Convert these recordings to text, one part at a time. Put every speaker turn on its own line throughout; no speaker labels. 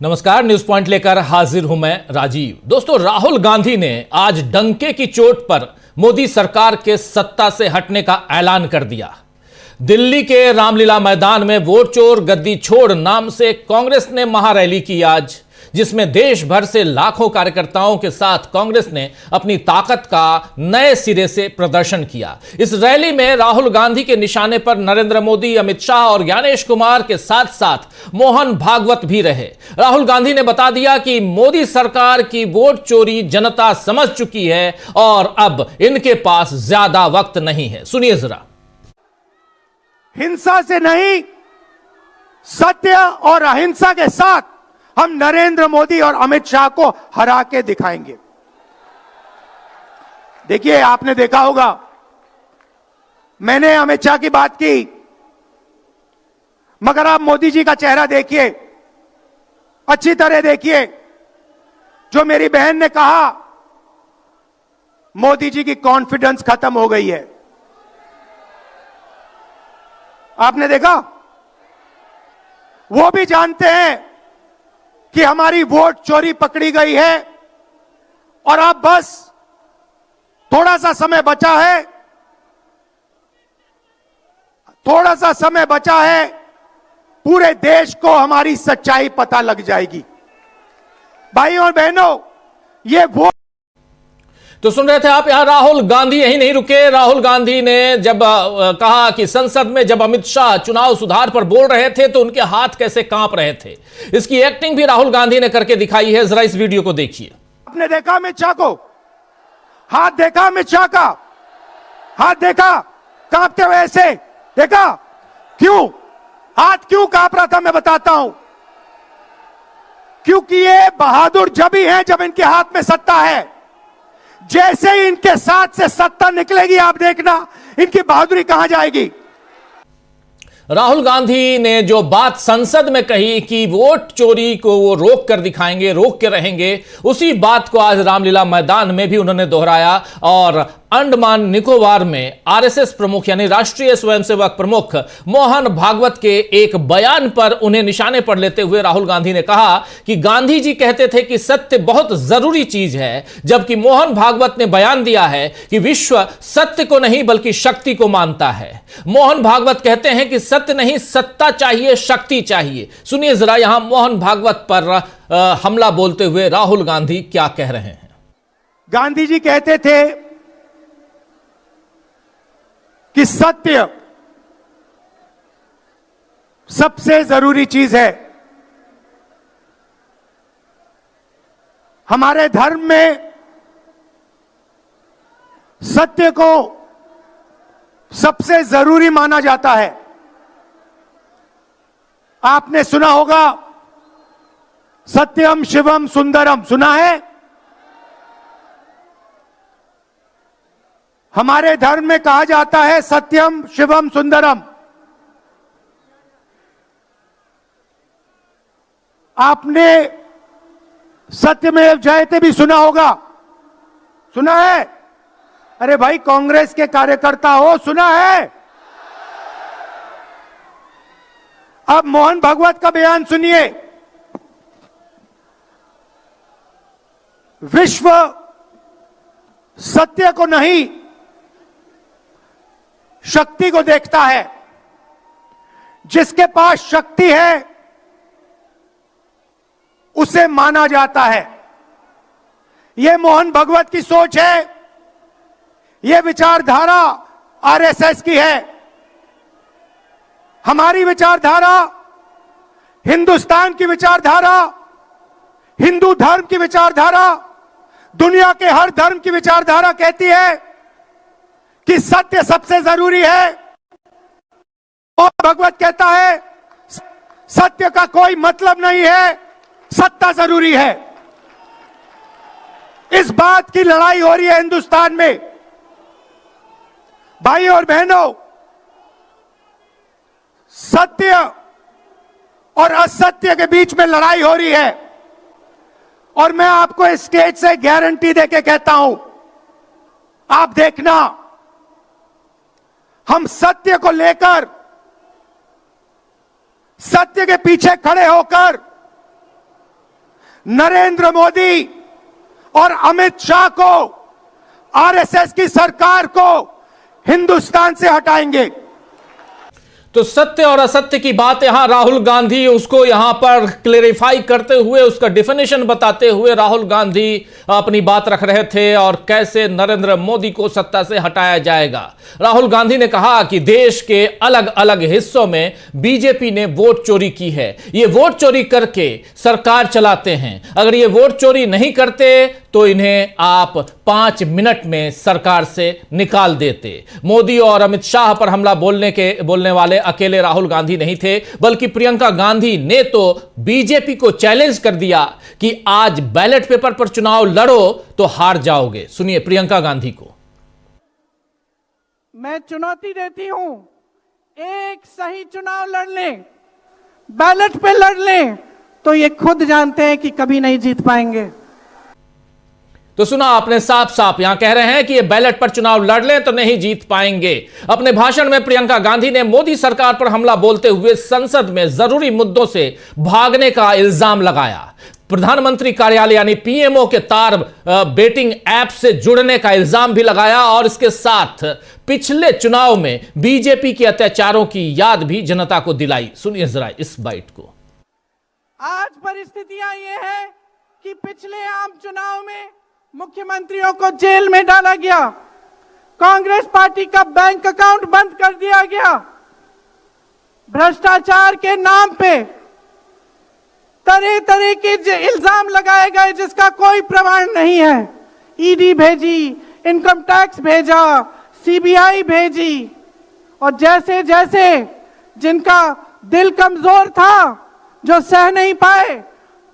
नमस्कार, news point लेकर हाजिर हूं मैं राजीव। दोस्तों, राहुल गांधी ने आज डंके की चोट पर मोदी सरकार के सत्ता से हटने का ऐलान कर दिया। दिल्ली के रामलीला मैदान में वोट चोर गद्दी छोड़ नाम से कांग्रेस ने महारैली की आज, जिसमें देश भर से लाखों कार्यकर्ताओं के साथ कांग्रेस ने अपनी ताकत का नए सिरे से प्रदर्शन किया। इस रैली में राहुल गांधी के निशाने पर नरेंद्र मोदी, अमित शाह और ज्ञानेश कुमार के साथ साथ मोहन भागवत भी रहे। राहुल गांधी ने बता दिया कि मोदी सरकार की वोट चोरी जनता समझ चुकी है और अब इनके पास ज्यादा वक्त नहीं है। सुनिए जरा।
हिंसा से नहीं, सत्य और अहिंसा के साथ हम नरेंद्र मोदी और अमित शाह को हरा के दिखाएंगे। देखिए, आपने देखा होगा, मैंने अमित शाह की बात की, मगर आप मोदी जी का चेहरा देखिए, अच्छी तरह देखिए। जो मेरी बहन ने कहा, मोदी जी की कॉन्फिडेंस खत्म हो गई है। आपने देखा, वो भी जानते हैं कि हमारी वोट चोरी पकड़ी गई है और अब बस थोड़ा सा समय बचा है, थोड़ा सा समय बचा है, पूरे देश को हमारी सच्चाई पता लग जाएगी। भाइयों और बहनों, ये वोट
तो सुन रहे थे आप। यहां राहुल गांधी यहीं नहीं रुके। राहुल गांधी ने जब कहा कि संसद में जब अमित शाह चुनाव सुधार पर बोल रहे थे तो उनके हाथ कैसे कांप रहे थे, इसकी एक्टिंग भी राहुल गांधी ने करके दिखाई है। जरा इस वीडियो को देखिए।
आपने देखा अमित शाह को, हाथ देखा अमित शाह का, हाथ देखा कांपते हुए ऐसे देखा। क्यों हाथ क्यों कांप रहा था, मैं बताता हूं। क्योंकि ये बहादुर जब ही हैं जब इनके हाथ में सत्ता है। जैसे ही इनके साथ से सत्ता निकलेगी, आप देखना इनकी बहादुरी कहां जाएगी।
राहुल गांधी ने जो बात संसद में कही कि वोट चोरी को वो रोक कर दिखाएंगे, रोक के रहेंगे, उसी बात को आज रामलीला मैदान में भी उन्होंने दोहराया। और अंडमान निकोबार में आरएसएस प्रमुख यानी राष्ट्रीय स्वयंसेवक प्रमुख मोहन भागवत के एक बयान पर उन्हें निशाने पर लेते हुए राहुल गांधी ने कहा कि गांधी जी कहते थे कि सत्य बहुत जरूरी चीज है, जबकि मोहन भागवत ने बयान दिया है कि विश्व सत्य को नहीं बल्कि शक्ति को मानता है। मोहन भागवत कहते हैं कि सत्य नहीं, सत्ता चाहिए, शक्ति चाहिए। सुनिए जरा यहां मोहन भागवत पर हमला बोलते हुए राहुल गांधी क्या कह रहे हैं।
गांधी जी कहते थे कि सत्य सबसे जरूरी चीज है। हमारे धर्म में सत्य को सबसे जरूरी माना जाता है। आपने सुना होगा, सत्यम शिवम सुंदरम, सुना है? हमारे धर्म में कहा जाता है सत्यम शिवम सुंदरम। आपने सत्यमेव जयते भी सुना होगा, सुना है? अरे भाई, कांग्रेस के कार्यकर्ता हो, सुना है? अब मोहन भागवत का बयान सुनिए। विश्व सत्य को नहीं, शक्ति को देखता है। जिसके पास शक्ति है उसे माना जाता है। यह मोहन भागवत की सोच है, यह विचारधारा आरएसएस की है। हमारी विचारधारा, हिंदुस्तान की विचारधारा, हिंदू धर्म की विचारधारा, दुनिया के हर धर्म की विचारधारा कहती है कि सत्य सबसे जरूरी है। और भगवत कहता है सत्य का कोई मतलब नहीं है, सत्ता जरूरी है। इस बात की लड़ाई हो रही है हिंदुस्तान में। भाइयों और बहनों, सत्य और असत्य के बीच में लड़ाई हो रही है। और मैं आपको इस स्टेज से गारंटी देके कहता हूं, आप देखना, हम सत्य को लेकर, सत्य के पीछे खड़े होकर नरेंद्र मोदी और अमित शाह को, आरएसएस की सरकार को हिंदुस्तान से हटाएंगे।
तो सत्य और असत्य की बात यहां राहुल गांधी उसको यहां पर क्लेरिफाई करते हुए, उसका डिफिनेशन बताते हुए राहुल गांधी अपनी बात रख रहे थे और कैसे नरेंद्र मोदी को सत्ता से हटाया जाएगा। राहुल गांधी ने कहा कि देश के अलग अलग हिस्सों में बीजेपी ने वोट चोरी की है, ये वोट चोरी करके सरकार चलाते हैं, अगर ये वोट चोरी नहीं करते तो इन्हें आप 5 मिनट में सरकार से निकाल देते। मोदी और अमित शाह पर हमला बोलने वाले अकेले राहुल गांधी नहीं थे, बल्कि प्रियंका गांधी ने तो बीजेपी को चैलेंज कर दिया कि आज बैलेट पेपर पर चुनाव लड़ो तो हार जाओगे। सुनिए प्रियंका गांधी को।
मैं चुनौती देती हूं, एक सही चुनाव लड़ लें, बैलेट पे लड़ लें, तो ये खुद जानते हैं कि कभी नहीं जीत पाएंगे।
तो सुना आपने, साफ साफ यहां कह रहे हैं कि ये बैलेट पर चुनाव लड़ लें तो नहीं जीत पाएंगे। अपने भाषण में प्रियंका गांधी ने मोदी सरकार पर हमला बोलते हुए संसद में जरूरी मुद्दों से भागने का इल्जाम लगाया। प्रधानमंत्री कार्यालय यानी पीएमओ के तार बेटिंग ऐप से जुड़ने का इल्जाम भी लगाया और इसके साथ पिछले चुनाव में बीजेपी के अत्याचारों की याद भी जनता को दिलाई। सुनिए जरा इस बाइट को।
आज परिस्थितियां ये है कि पिछले आम चुनाव में मुख्यमंत्रियों को जेल में डाला गया, कांग्रेस पार्टी का बैंक अकाउंट बंद कर दिया गया, भ्रष्टाचार के नाम पे तरह तरह के इल्जाम लगाए गए जिसका कोई प्रमाण नहीं है। ईडी भेजी, इनकम टैक्स भेजा, सीबीआई भेजी, और जैसे जैसे जिनका दिल कमजोर था, जो सह नहीं पाए,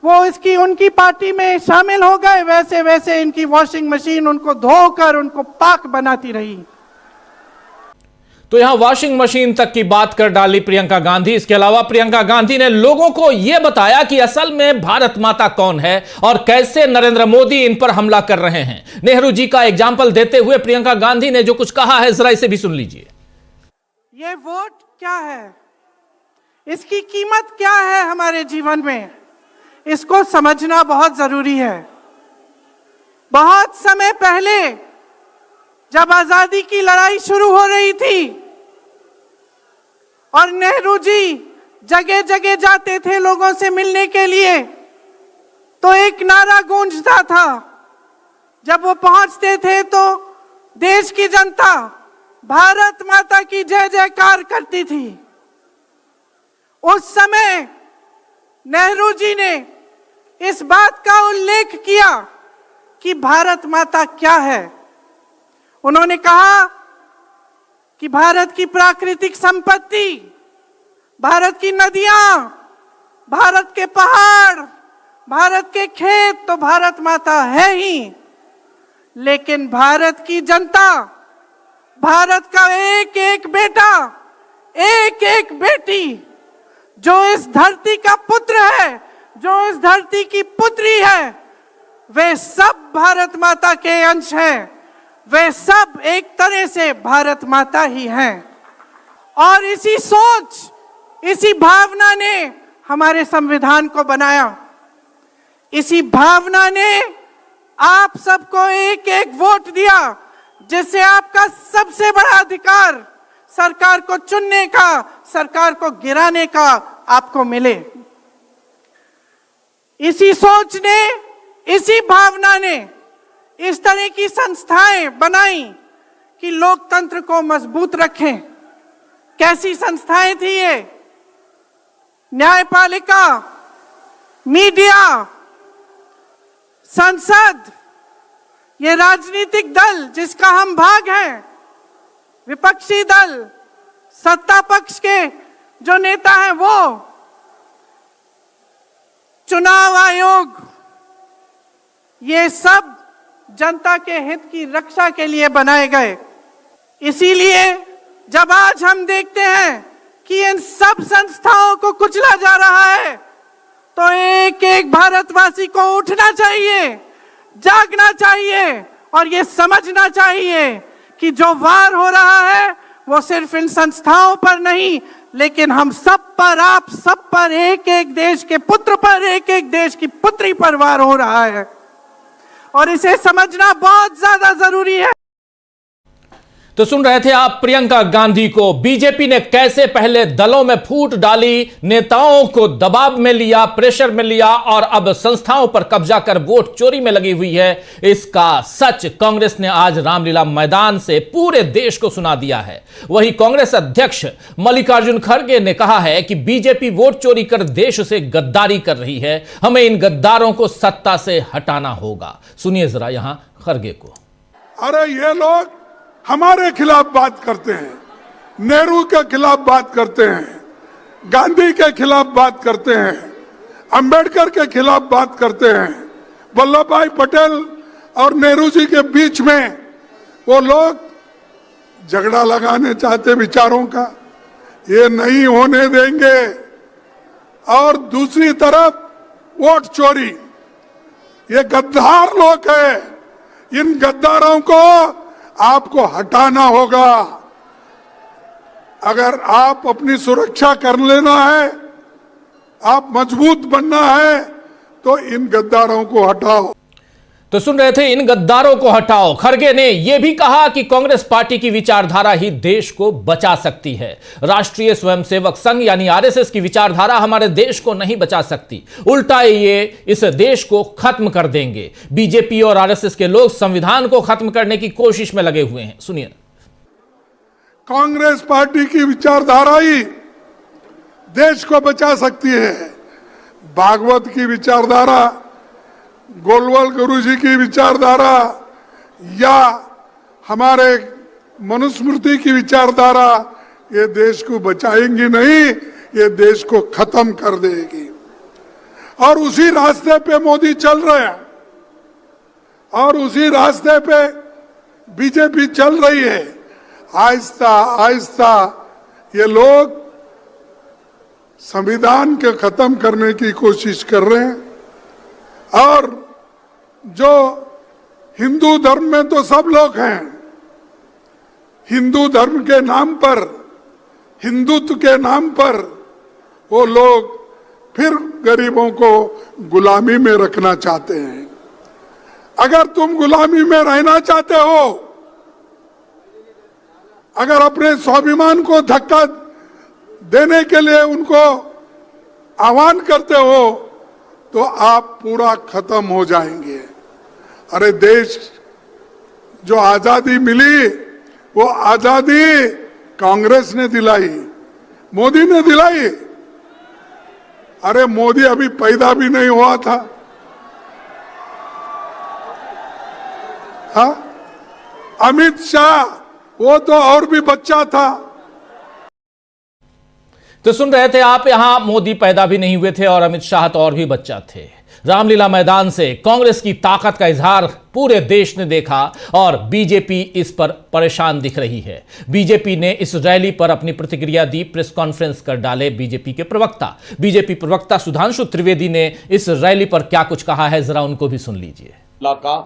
वो उनकी पार्टी में शामिल हो गए, वैसे वैसे इनकी वॉशिंग मशीन उनको धोकर उनको पाक बनाती रही।
तो यहां वॉशिंग मशीन तक की बात कर डाली प्रियंका गांधी। इसके अलावा प्रियंका गांधी ने लोगों को यह बताया कि असल में भारत माता कौन है और कैसे नरेंद्र मोदी इन पर हमला कर रहे हैं। नेहरू जी का एग्जाम्पल देते हुए प्रियंका गांधी ने जो कुछ कहा है, जरा इसे भी सुन लीजिए।
ये वोट क्या है, इसकी कीमत क्या है हमारे जीवन में, इसको समझना बहुत जरूरी है। बहुत समय पहले जब आजादी की लड़ाई शुरू हो रही थी और नेहरू जी जगह जगह जाते थे लोगों से मिलने के लिए, तो एक नारा गूंजता था। जब वो पहुंचते थे तो देश की जनता भारत माता की जय जयकार करती थी। उस समय नेहरू जी ने इस बात का उल्लेख किया कि भारत माता क्या है। उन्होंने कहा कि भारत की प्राकृतिक संपत्ति, भारत की नदियां, भारत के पहाड़, भारत के खेत तो भारत माता है ही, लेकिन भारत की जनता, भारत का एक एक बेटा, एक एक बेटी, जो इस धरती का पुत्र है, जो इस धरती की पुत्री है, वे सब भारत माता के अंश हैं। वे सब एक तरह से भारत माता ही हैं। और इसी सोच, इसी भावना ने हमारे संविधान को बनाया। इसी भावना ने आप सबको एक एक वोट दिया, जिससे आपका सबसे बड़ा अधिकार सरकार को चुनने का, सरकार को गिराने का आपको मिले। इसी सोच ने, इसी भावना ने इस तरह की संस्थाएं बनाई कि लोकतंत्र को मजबूत रखें। कैसी संस्थाएं थी ये? न्यायपालिका, मीडिया, संसद, ये राजनीतिक दल जिसका हम भाग हैं, विपक्षी दल, सत्ता पक्ष के जो नेता हैं वो, चुनाव आयोग, ये सब जनता के हित की रक्षा के लिए बनाए गए। इसीलिए जब आज हम देखते हैं कि इन सब संस्थाओं को कुचला जा रहा है, तो एक एक भारतवासी को उठना चाहिए, जागना चाहिए और ये समझना चाहिए कि जो वार हो रहा है वो सिर्फ इन संस्थाओं पर नहीं, लेकिन हम सब पर, आप सब पर, एक एक देश के पुत्र पर, एक एक देश की पुत्री पर वार हो रहा है और इसे समझना बहुत ज्यादा जरूरी है।
तो सुन रहे थे आप प्रियंका गांधी को। बीजेपी ने कैसे पहले दलों में फूट डाली, नेताओं को दबाव में लिया, प्रेशर में लिया और अब संस्थाओं पर कब्जा कर वोट चोरी में लगी हुई है, इसका सच कांग्रेस ने आज रामलीला मैदान से पूरे देश को सुना दिया है। वहीं कांग्रेस अध्यक्ष मल्लिकार्जुन खड़गे ने कहा है कि बीजेपी वोट चोरी कर देश से गद्दारी कर रही है, हमें इन गद्दारों को सत्ता से हटाना होगा। सुनिए जरा यहां खड़गे को।
अरे ये लोग हमारे खिलाफ बात करते हैं, नेहरू के खिलाफ बात करते हैं, गांधी के खिलाफ बात करते हैं, अंबेडकर के खिलाफ बात करते हैं, वल्लभ भाई पटेल और नेहरू जी के बीच में वो लोग झगड़ा लगाने चाहते विचारों का, ये नहीं होने देंगे। और दूसरी तरफ वोट चोरी, ये गद्दार लोग हैं, इन गद्दारों को आपको हटाना होगा। अगर आप अपनी सुरक्षा कर लेना है, आप मजबूत बनना है, तो इन गद्दारों को हटाओ।
तो सुन रहे थे, इन गद्दारों को हटाओ। खड़गे ने यह भी कहा कि कांग्रेस पार्टी की विचारधारा ही देश को बचा सकती है। राष्ट्रीय स्वयंसेवक संघ यानी आरएसएस की विचारधारा हमारे देश को नहीं बचा सकती, उल्टा ये इस देश को खत्म कर देंगे। बीजेपी और आरएसएस के लोग संविधान को खत्म करने की कोशिश में लगे हुए हैं। सुनिए।
कांग्रेस पार्टी की विचारधारा ही देश को बचा सकती है। भागवत की विचारधारा, गोलवाल गुरु जी की विचारधारा या हमारे मनुस्मृति की विचारधारा ये देश को बचाएंगी नहीं, ये देश को खत्म कर देगी। और उसी रास्ते पे मोदी चल रहे हैं और उसी रास्ते पे बीजेपी चल रही है। आहिस्ता आहिस्ता ये लोग संविधान के खत्म करने की कोशिश कर रहे हैं। और जो हिंदू धर्म में तो सब लोग हैं, हिंदू धर्म के नाम पर, हिंदुत्व के नाम पर वो लोग फिर गरीबों को गुलामी में रखना चाहते हैं। अगर तुम गुलामी में रहना चाहते हो, अगर अपने स्वाभिमान को धक्का देने के लिए उनको आह्वान करते हो, तो आप पूरा खत्म हो जाएंगे। अरे देश जो आजादी मिली, वो आजादी कांग्रेस ने दिलाई, मोदी ने दिलाई। अरे मोदी अभी पैदा भी नहीं हुआ था। हाँ, अमित शाह वो तो और भी बच्चा था।
तो सुन रहे थे आप, यहां मोदी पैदा भी नहीं हुए थे और अमित शाह तो और भी बच्चा थे। रामलीला मैदान से कांग्रेस की ताकत का इजहार पूरे देश ने देखा और बीजेपी इस पर परेशान दिख रही है। बीजेपी ने इस रैली पर अपनी प्रतिक्रिया दी, प्रेस कॉन्फ्रेंस कर डाले बीजेपी के प्रवक्ता। बीजेपी प्रवक्ता सुधांशु त्रिवेदी ने इस रैली पर क्या कुछ कहा है, जरा उनको भी सुन लीजिए।
का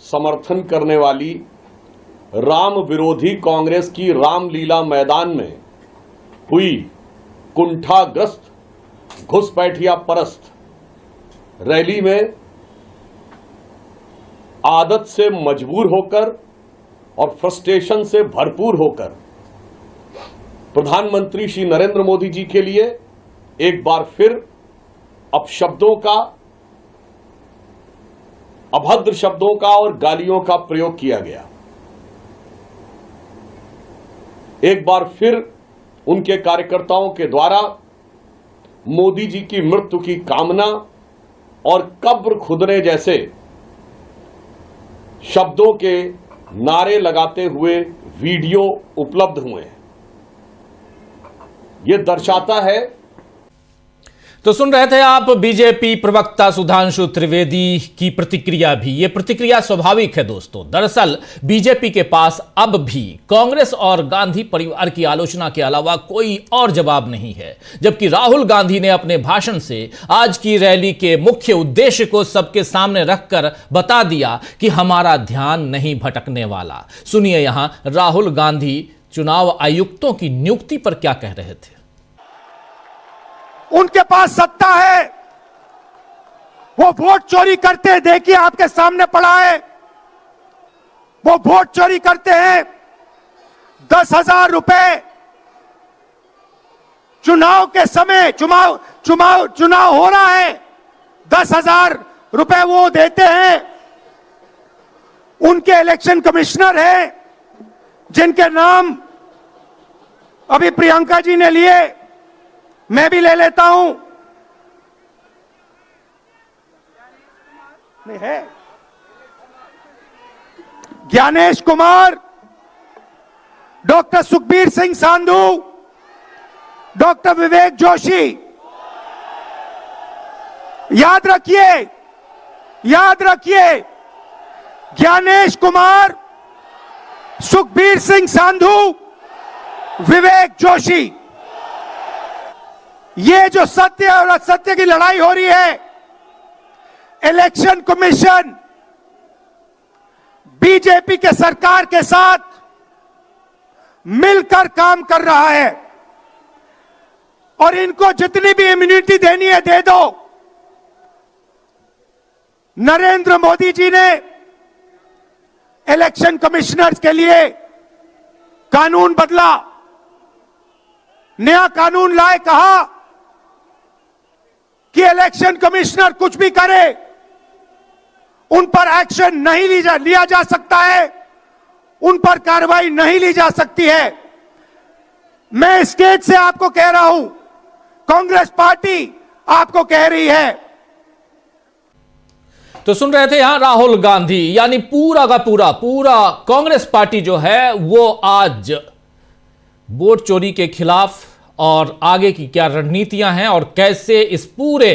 समर्थन करने वाली राम विरोधी कांग्रेस की रामलीला मैदान में हुई कुंठाग्रस्त घुसपैठिया परस्त रैली में आदत से मजबूर होकर और फ्रस्ट्रेशन से भरपूर होकर प्रधानमंत्री श्री नरेंद्र मोदी जी के लिए एक बार फिर अपशब्दों का, अभद्र शब्दों का और गालियों का प्रयोग किया गया। एक बार फिर उनके कार्यकर्ताओं के द्वारा मोदी जी की मृत्यु की कामना और कब्र खुदने जैसे शब्दों के नारे लगाते हुए वीडियो उपलब्ध हुए हैं। यह दर्शाता है।
तो सुन रहे थे आप बीजेपी प्रवक्ता सुधांशु त्रिवेदी की प्रतिक्रिया भी। यह प्रतिक्रिया स्वाभाविक है दोस्तों। दरअसल बीजेपी के पास अब भी कांग्रेस और गांधी परिवार की आलोचना के अलावा कोई और जवाब नहीं है, जबकि राहुल गांधी ने अपने भाषण से आज की रैली के मुख्य उद्देश्य को सबके सामने रखकर बता दिया कि हमारा ध्यान नहीं भटकने वाला। सुनिए यहां राहुल गांधी चुनाव आयुक्तों की नियुक्ति पर क्या कह रहे थे।
उनके पास सत्ता है, वो वोट चोरी करते हैं। देखिए, आपके सामने पड़ा है, वो वोट चोरी करते हैं। 10,000 रुपए चुनाव के समय, चुनाव हो रहा है, 10,000 रुपए वो देते हैं। उनके इलेक्शन कमिश्नर हैं, जिनके नाम अभी प्रियंका जी ने लिए, मैं भी ले लेता हूं। नहीं है, ज्ञानेश कुमार, डॉक्टर सुखबीर सिंह सांधू, डॉक्टर विवेक जोशी। याद रखिए, ज्ञानेश कुमार, सुखबीर सिंह सांधू, विवेक जोशी। ये जो सत्य और असत्य की लड़ाई हो रही है, इलेक्शन कमीशन बीजेपी के सरकार के साथ मिलकर काम कर रहा है, और इनको जितनी भी इम्यूनिटी देनी है दे दो। नरेंद्र मोदी जी ने इलेक्शन कमिश्नर्स के लिए कानून बदला, नया कानून लाए, कहा कि इलेक्शन कमिश्नर कुछ भी करे, उन पर एक्शन नहीं लिया जा सकता है, उन पर कार्रवाई नहीं ली जा सकती है। मैं स्टेज से आपको कह रहा हूं, कांग्रेस पार्टी आपको कह रही है।
तो सुन रहे थे यहां राहुल गांधी, यानी पूरा का पूरा कांग्रेस पार्टी जो है वो आज वोट चोरी के खिलाफ और आगे की क्या रणनीतियां हैं और कैसे इस पूरे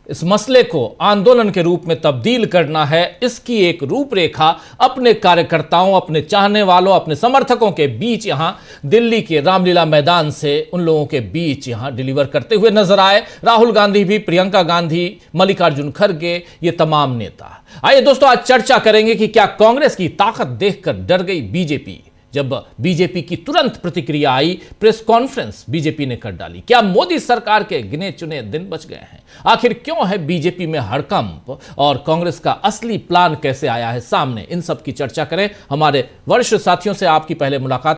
इस मसले को आंदोलन के रूप में तब्दील करना है, इसकी एक रूपरेखा अपने कार्यकर्ताओं, अपने चाहने वालों, अपने समर्थकों के बीच यहां दिल्ली के रामलीला मैदान से उन लोगों के बीच यहां डिलीवर करते हुए नजर आए। राहुल गांधी भी, प्रियंका गांधी, मल्लिकार्जुन खड़गे, ये तमाम नेता। आइए दोस्तों, आज चर्चा करेंगे कि क्या कांग्रेस की ताकत देखकर डर गई बीजेपी, जब बीजेपी की तुरंत प्रतिक्रिया आई, प्रेस कॉन्फ्रेंस बीजेपी ने कर डाली। क्या मोदी सरकार के गिने चुने दिन बच गए हैं? आखिर क्यों है बीजेपी में हड़कंप और कांग्रेस का असली प्लान कैसे आया है सामने? इन सब की चर्चा करें। हमारे वरिष्ठ साथियों से आपकी पहले मुलाकात